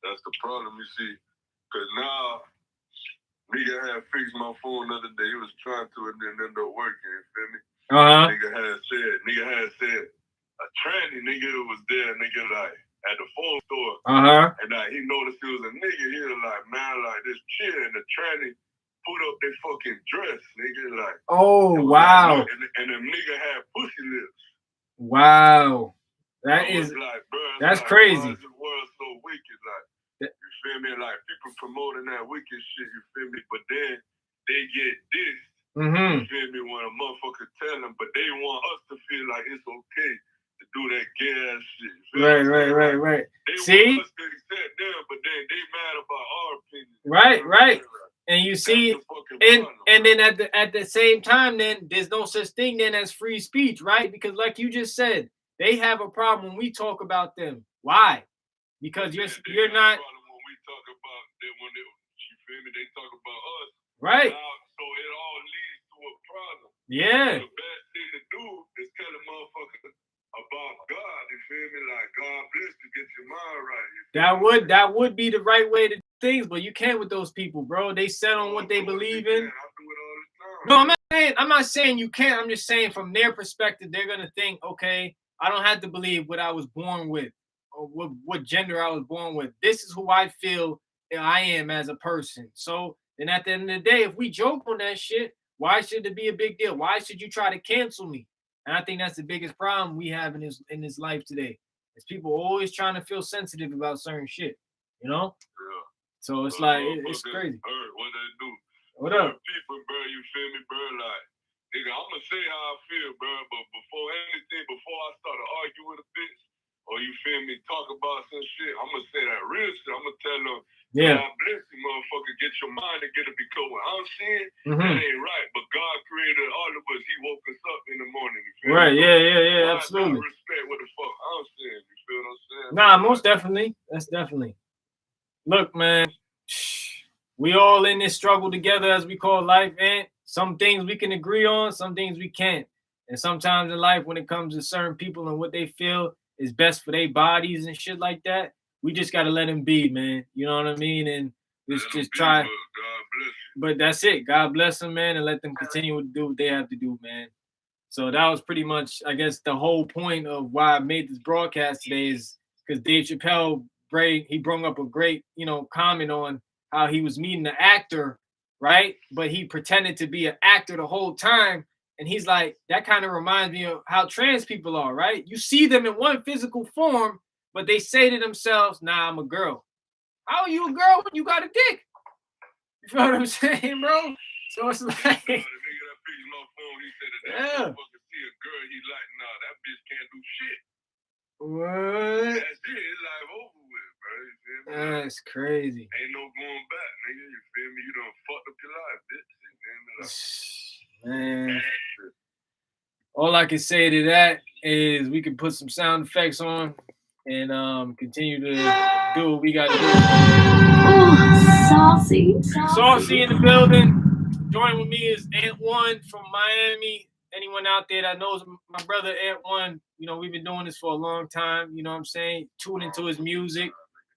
That's the problem, you see. Cause now, nigga had fixed my phone the other day. He was trying to, and then ended up working, you feel me? Nigga had said, a tranny nigga was there, nigga, like, at the phone store. And like, he noticed he was a nigga. He was like, man, like, this chick and the tranny put up their fucking dress, nigga, like. Oh, wow. Like, and the nigga had pussy lips. Wow. That's like, crazy. Why is the world so wicked? Like, you feel me? Like, people promoting that wicked shit, you feel me? But then they get dissed. You feel me? When a motherfucker tell them, but they want us to feel like it's okay to do that gay ass shit. Right. They see? want us to accept them, but then they mad about our opinion. Right. And you see, and then at the same time, then there's no such thing then as free speech, right? Because like you just said, they have a problem when we talk about them. Why? Because you're not. When we talk about them, when you feel me, they talk about us. Right. So it all leads to a problem. Yeah. So the best thing to do is tell a motherfucker about God. You feel me? Like, God bless you, get your mind right. That would be the right way to do things, but you can't with those people, bro. They set on what they believe in. I do it all the time. No, I'm not saying you can't. I'm just saying from their perspective, they're gonna think, okay, I don't have to believe what I was born with or what gender I was born with. This is who I feel I am as a person. So then at the end of the day, if we joke on that shit, why should it be a big deal? Why should you try to cancel me? And I think that's the biggest problem we have in this life today. Is people always trying to feel sensitive about certain shit, you know? Yeah. So it's like it's crazy. What they do? What up? People, bro, you feel me, bro? Like, nigga, I'm gonna say how I feel, bro. But before I start to argue with a bitch, or you feel me, talk about some shit, I'm gonna say that real shit. I'm gonna tell them, God bless you, motherfucker. Get your mind together because what I'm seeing, that ain't right. But God created all of us. He woke us up in the morning. You feel right? Me? Yeah, absolutely. Respect what the fuck I'm saying. You feel what I'm saying? Nah, most definitely. That's definitely. Look, man, we all in this struggle together, as we call life, and some things we can agree on, some things we can't. And sometimes in life, when it comes to certain people and what they feel is best for their bodies and shit like that, we just gotta let them be, man. You know what I mean? And just try. God bless you. But that's it. God bless them, man, and let them continue to do what they have to do, man. So that was pretty much, I guess, the whole point of why I made this broadcast today is because Dave Chappelle, he brought up a great, comment on how he was meeting an actor, right? But he pretended to be an actor the whole time. And he's like, that kind of reminds me of how trans people are, right? You see them in one physical form, but they say to themselves, "Nah, I'm a girl." How are you a girl when you got a dick? You feel what I'm saying, bro? So it's like, The nigga that picked my phone, he said that yeah. motherfucker see a girl, he like, nah, that bitch can't do shit. What? That's it. It's like over with, bro. You feel me? That's crazy. Ain't no going back, nigga. You feel me? You done fucked up your life, bitch. Man. All I can say to that is we can put some sound effects on and continue to do what we got to do. Oh, saucy. Saucy in the building. Joining with me is Ant One from Miami. Anyone out there that knows my brother Ant One, you know, we've been doing this for a long time. You know what I'm saying? Tune into his music,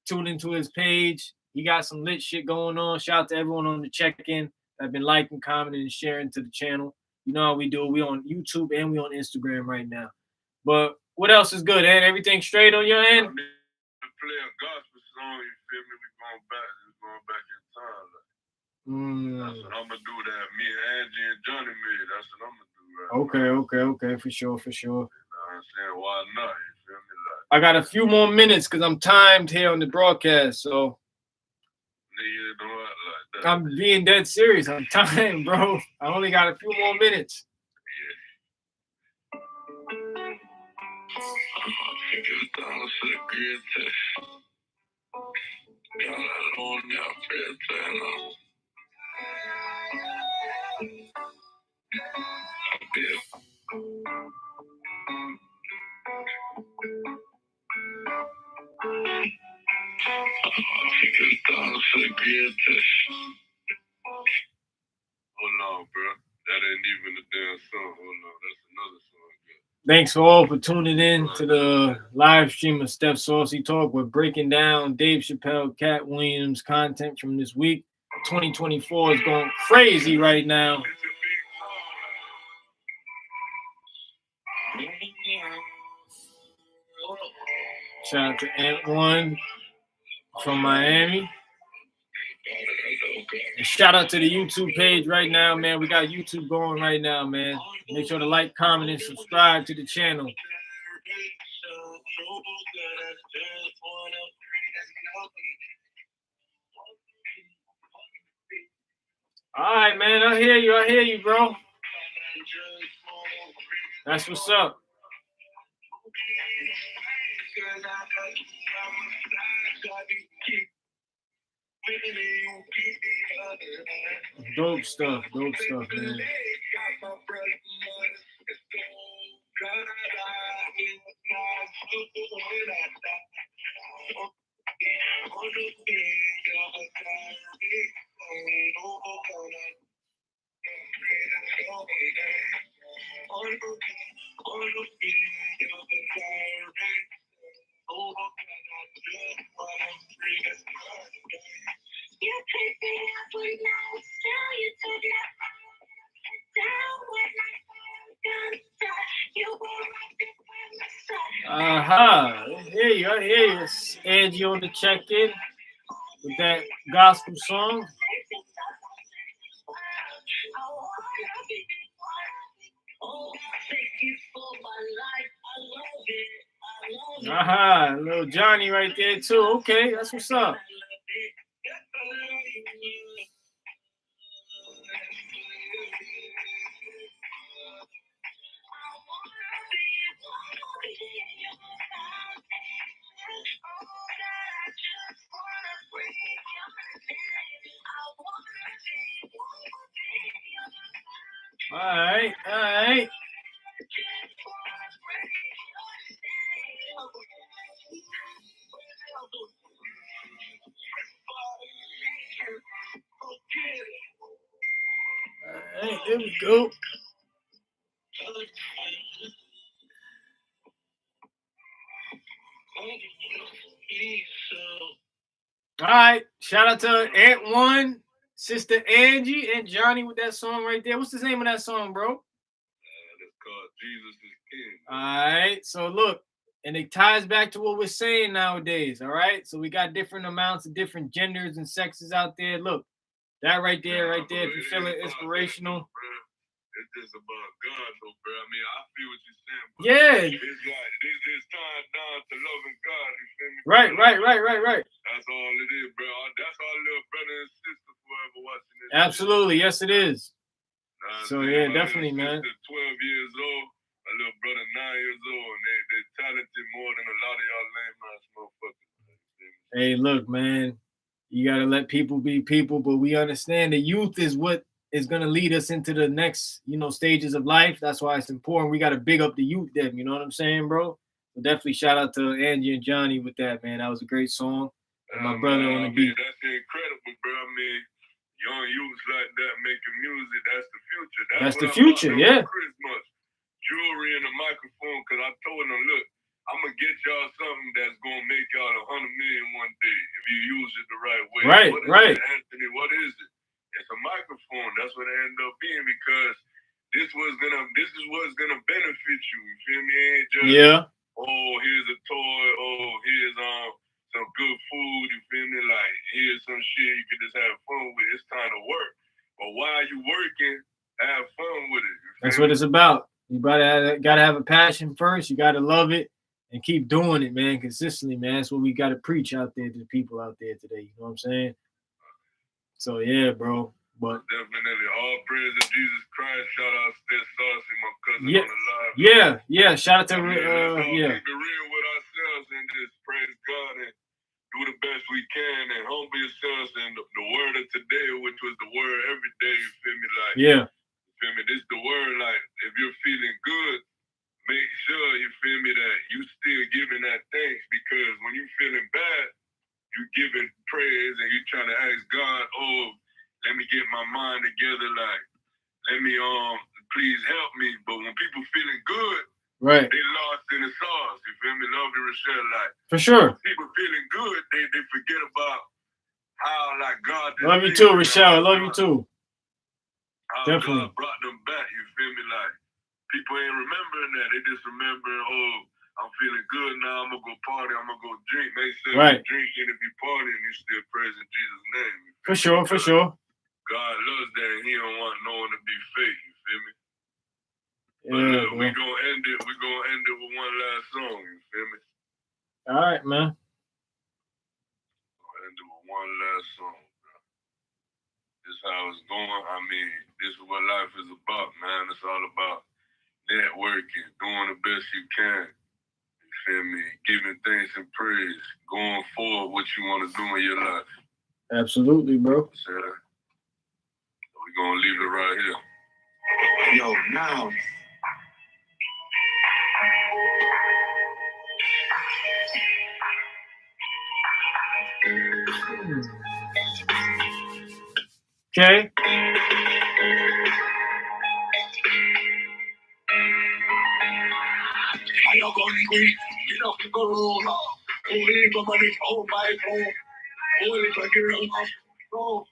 tune into his page. He got some lit shit going on. Shout out to everyone on the check-in that's been liking, commenting, and sharing to the channel. You know how we do. We on YouTube and we on Instagram right now. But what else is good, Ant? Everything straight on your end? I mean, play a gospel song, you feel me? We going back in time. Like. That's what I'm gonna do. That me and Angie and Johnny made. That's what I'm gonna do. Right Okay. For sure. You know what I'm saying? Why not? You feel me? Like, I got a few more minutes because I'm timed here on the broadcast, so nigga, don't act like that. I'm being dead serious. I'm timed, bro. I only got a few more minutes. Hold on, bro. That ain't even the damn song. Hold on, that's another song. Thanks for all for tuning in to the live stream of Steph Saucy Talk. We're breaking down Dave Chappelle, Katt Williams content from this week. 2024 is going crazy right now. Shout out to Ant One from Miami. And shout out to the YouTube page right now, man. We got YouTube going right now, man. Make sure to like, comment, and subscribe to the channel. All right, man. I hear you, bro. That's what's up. Dope stuff, man. I hear you. It's Angie on the check-in with that gospel song. Little Johnny right there too. Okay, that's what's up. All right. All right, there we go. All right, shout out to Ant One, Sister Angie, and Johnny with that song right there. What's the name of that song, bro? It's called Jesus is King. All right, so look, and it ties back to what we're saying nowadays, all right? So we got different amounts of different genders and sexes out there. Look, that right there, if you're feeling inspirational. It's just about God, though, bro. I mean, I feel what you're saying. But Yeah. It's like, it's time down to loving God, you feel me? Right. That's all it is, bro. That's our little brother and sister forever watching this. Absolutely. Yes, it is. So, yeah, my definitely, man. Sister, 12 years old. My little brother, 9 years old. And they're talented more than a lot of y'all lame-ass motherfuckers. Hey, look, man. You got to let people be people, but we understand the youth is what is going to lead us into the next, stages of life. That's why it's important. We got to big up the youth then, you know what I'm saying, bro? So definitely shout out to Angie and Johnny with that, man. That was a great song. And my brother on the beat. That's incredible, bro. I mean, young youths like that making music, that's the future. That's the future, yeah. Christmas, jewelry and a microphone, because I told them, look, I'm going to get y'all something that's going to make y'all $100 million one day if you use it the right way. Right. Anthony, what is it? It's a microphone. That's what it ended up being, because this is what's gonna benefit you. You feel me? It ain't just here's a toy, here's some good food, you feel me? Like, here's some shit you can just have fun with. It's time to work. But while you working, have fun with it. That's what it's about. You gotta have a passion first. You gotta love it and keep doing it, man, consistently, man. That's what we gotta preach out there to the people out there today. You know what I'm saying? So yeah, bro. But definitely, all praise to Jesus Christ. Shout out to Saucy, my cousin on the live. Yeah. Shout out to keep it real with ourselves and just praise God and do the best we can and humble yourselves. And the word of today, which was the word every day, you feel me? Like, you feel me? This the word. Like, if you're feeling good, make sure you feel me that you still giving that thanks, because when you feeling bad, you giving praise and you trying to ask God, let me get my mind together, like, let me please help me. But when people feeling good, they lost in the sauce. You feel me? Love you, Rochelle. Like, for sure. People feeling good, they forget about how, like, God. Love you too, Rochelle. I love you too. How Definitely. God brought them back. You feel me? Like, people ain't remembering that. They just remembering, I'm feeling good now. I'm gonna go party. I'm gonna go drink. Make sure you drink, and if you party, and you still praising Jesus' name. For sure. God loves that, and He don't want no one to be fake. You feel me? Yeah, but we're gonna end it. We're gonna end it with one last song. You feel me? All right, man. We'll end it with one last song, bro. This is how it's going. I mean, this is what life is about, man. It's all about networking, doing the best you can. You feel me? Giving thanks and praise, going forward what you want to do in your life. Absolutely, bro. So we're gonna leave it right here. Yo, now. Okay. I don't go angry, get off the road. Only for money, oh my God. Only for girl, oh.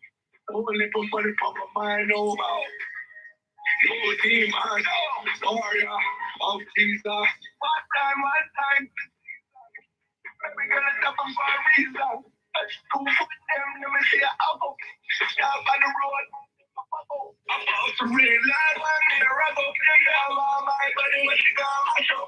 Only for money, for my mind, oh wow. No demon, warrior of Jesus. One time. We gonna stop them for a reason. Go with them, let me see how go. Down by the road. I'm about to realize I'm in a rebel. Yeah, my body was gone, my show.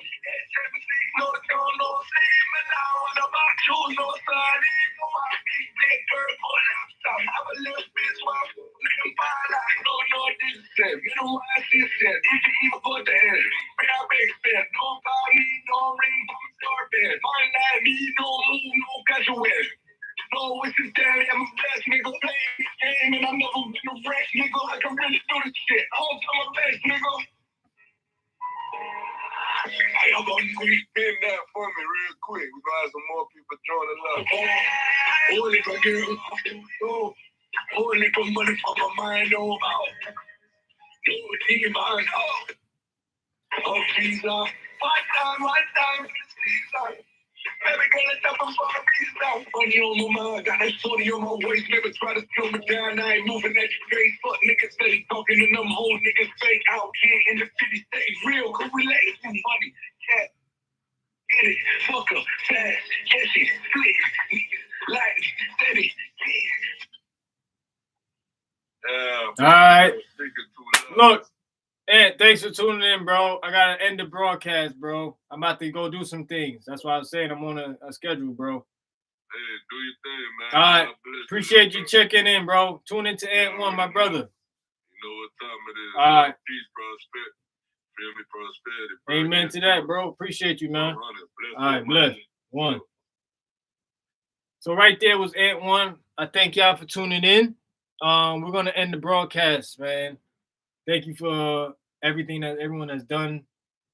No sleep, and now on the back shoes, no sunny. No, I'm big purple laptop. Have a little bitch while I'm fine. No, this set. You know why this set. If you even go there, we got big set. Don't call me, don't ring, I'm doorbell. My night, me, no move, no casual. No, it's just daddy, I'm a best nigga, play this game, and I've never been a fresh nigga. I can really do this shit. I hope I'm a best nigga. Hey, I'm gonna spin that for me real quick. We're gonna have some more people joining up. Only for girls, only for money for my mind, oh, no demon, oh, Jesus. One time, Jesus. Baby girl, let's have some fun. Money on my mind, got that shorty on my waist. Never try to slow me down. I ain't moving that straight. Fuck niggas steady talking to them whole niggas fake out here in the city. Stay real, could relate to money. Cat, get it, fuck up, fast, catchy, slick, light, steady, all right. Look, thanks for tuning in, bro. I gotta end the broadcast, bro. I'm about to go do some things. That's why I was saying I'm on a schedule, bro. Hey, do your thing, man. All right. God bless Appreciate you bro. checking in, bro. Tune into Ant One, my brother. You know what time it is. All right. Peace, prosperity. Feel me, prosperity. Amen to that, bro. Appreciate you, man. All right, bless. One. So right there was Ant One. I thank y'all for tuning in. We're gonna end the broadcast, man. Thank you for everything that everyone has done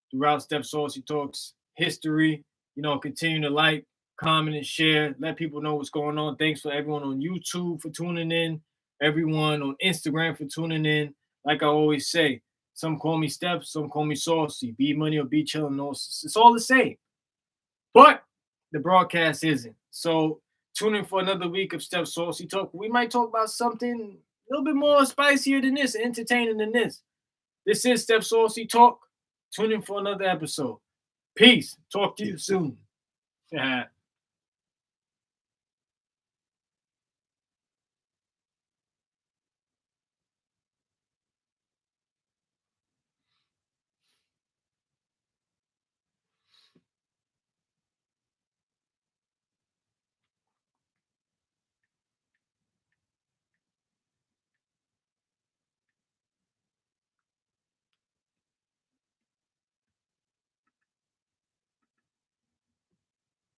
throughout Steph Saucy Talks history. You know, continue to like, comment, and share. Let people know what's going on. Thanks for everyone on YouTube for tuning in. Everyone on Instagram for tuning in. Like I always say, some call me Steph, some call me Saucy. Be Money or Be Chillin'. No, it's all the same. But the broadcast isn't. So tune in for another week of Steph Saucy Talk. We might talk about something a little bit more spicier than this, entertaining than this. This is Steph Saucy Talk. Tune in for another episode. Peace. Talk to you soon.